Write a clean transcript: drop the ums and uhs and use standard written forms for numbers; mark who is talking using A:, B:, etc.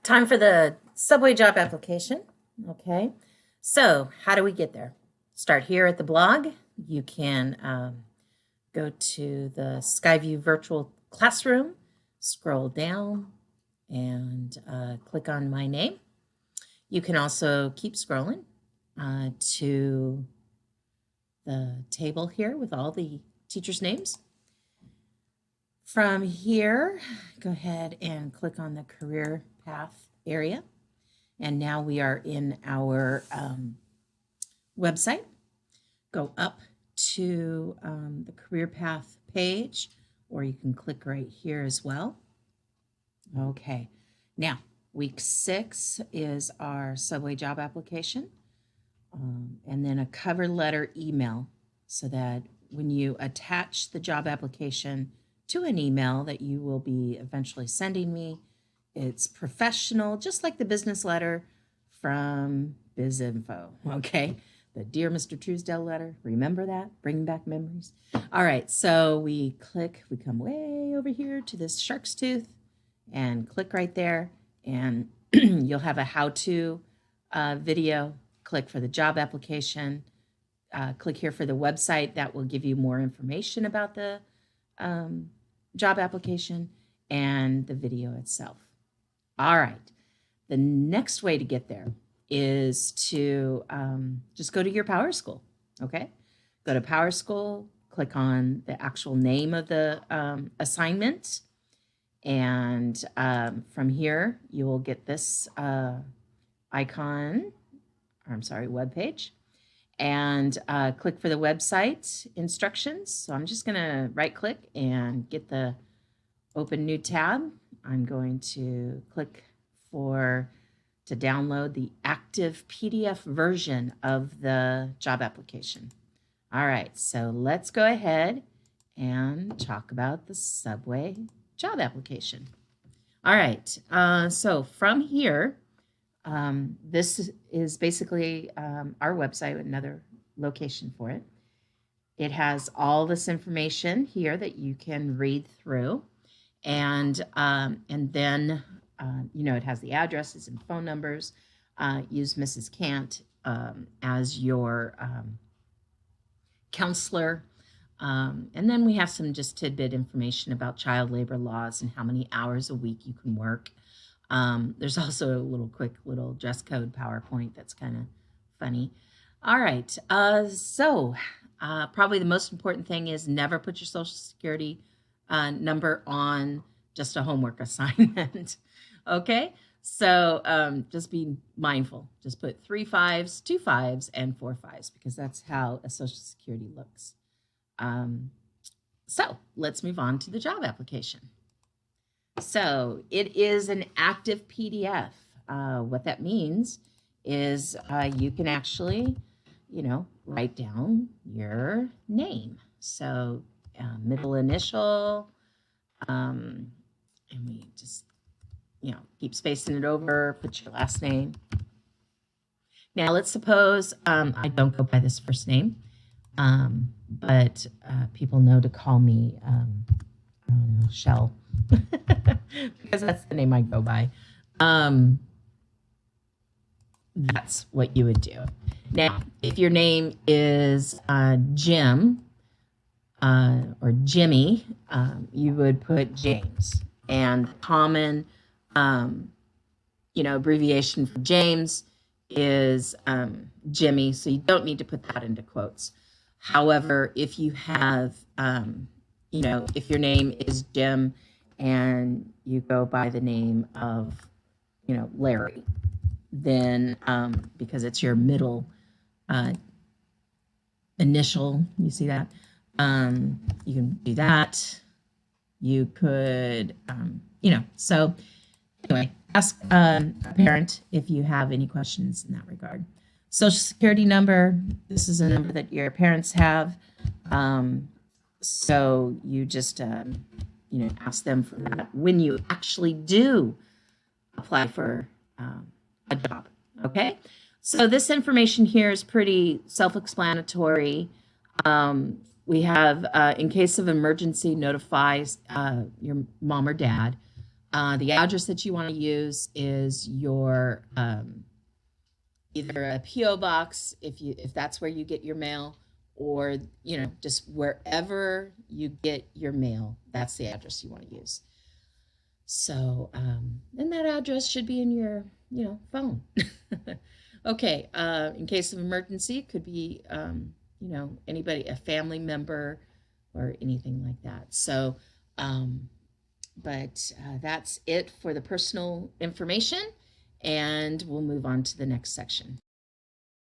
A: Time for the Subway job application. Okay. So, how do we get there? Start here at the blog. You can go to the Skyview Virtual Classroom, scroll down, and click on my name. You can also keep scrolling to the table here with all the teachers' names. From here, go ahead and click on the career path area. And now we are in our website. Go up to the career path page, or you can click right here as well. Okay, now week 6 is our Subway job application, and then a cover letter email, so that when you attach the job application to an email that you will be eventually sending me, it's professional, just like the business letter from BizInfo, okay? The Dear Mr. Truesdale letter, remember that? Bring back memories. All right, so we come way over here to this shark's tooth and click right there, and you'll have a how-to video. Click for the job application. Click here for the website that will give you more information about the job application and the video itself. All right, the next way to get there is to just go to your PowerSchool, okay? Go to PowerSchool, click on the actual name of the assignment, and from here, you will get this web page, and click for the website instructions. So I'm just gonna right click and get the open new tab. I'm going to click to download the active PDF version of the job application. All right, so let's go ahead and talk about the Subway job application. All right, so from here, this is basically our website, another location for it. It has all this information here that you can read through, and then it has the addresses and phone numbers. Use Mrs. Cant as your counselor. And then we have some just tidbit information about child labor laws and how many hours a week you can work. There's also a quick little dress code PowerPoint that's kind of funny. All right, so probably the most important thing is never put your Social Security number on just a homework assignment. Okay, so just be mindful. Just put 3 5s, 2 5s, and 4 5s, because that's how a Social Security looks. So let's move on to the job application. So it is an active PDF. What that means is you can actually, write down your name. So middle initial, and we just, keep spacing it over, put your last name. Now, let's suppose I don't go by this first name, but people know to call me, Shell, because that's the name I go by. That's what you would do. Now, if your name is Jim or Jimmy, you would put James. And common, abbreviation for James is Jimmy, so you don't need to put that into quotes. However, if you have, if your name is Jim and you go by the name of, Larry, then because it's your middle initial, you see that? You can do that. You could, so anyway, ask a parent if you have any questions in that regard. Social Security number, this is a number that your parents have. So you just, ask them for that when you actually do apply for a job, okay? So this information here is pretty self-explanatory. We have, in case of emergency, notify your mom or dad. The address that you want to use is your either a PO box if that's where you get your mail, or just wherever you get your mail, that's the address you want to use. So and that address should be in your phone. Okay, in case of emergency, it could be anybody, a family member or anything like that. So but that's it for the personal information, and we'll move on to the next section.